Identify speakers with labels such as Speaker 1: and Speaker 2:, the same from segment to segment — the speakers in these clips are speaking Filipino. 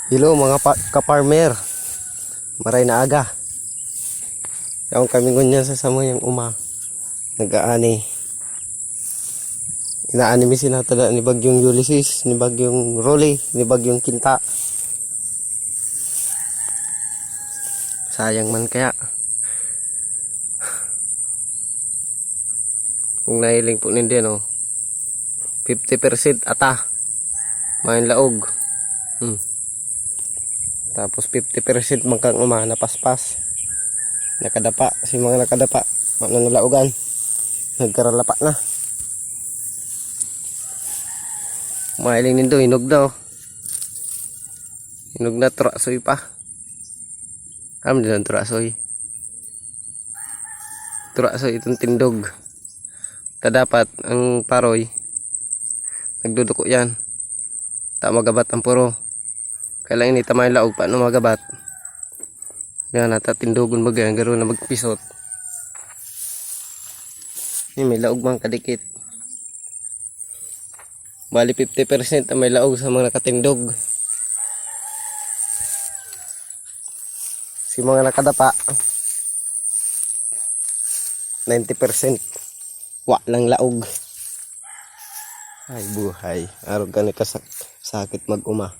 Speaker 1: Hello mga kaparmer. Maray na aga. Yung kami ngunyan sa samoyang uma. Nag-aani. Inaani mi sinatada ni Bagyong Ulysses, ni Bagyong Rolly, ni Bagyong Kinta. Sayang man kaya. Kung nahiling po nindiyan, no, 50% ata. Main laog. Tapos 50% mangkang uma napaspas. Nakadapa, si mga nakadapa, mananulaugan. Nagkaralapa na. Mahiling nindo, hinog daw. Hinog na turasoy pa. Alam din ang turasoy. Turasoy itong tindog. Kadapat ang paroy. Nagduduko yan. Ta magabat ang puro. Kailangan ini tamay laog paano magabat. Yan natatindogon bagay garo na magpisot. Ni may laog mang kadikit. Bali 50% ang may laog sa mga nakatindog. Si mga nakadapa 90% wa lang laog. Ay buhay, araw gani ka sakit mag-uma.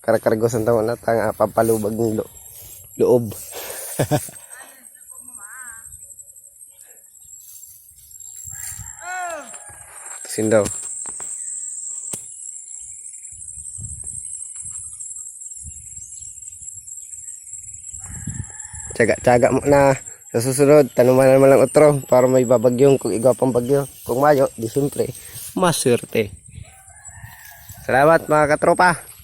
Speaker 1: Karakargosan tayo na tanga papalubag ng loob. Sindaw. Tsaga-tsaga mo na. Sa susunod, tanuman naman lang otro para may babagyong kung igaw pang bagyo. Kung mayo, di siyempre, maswerte. Salamat mga katropa.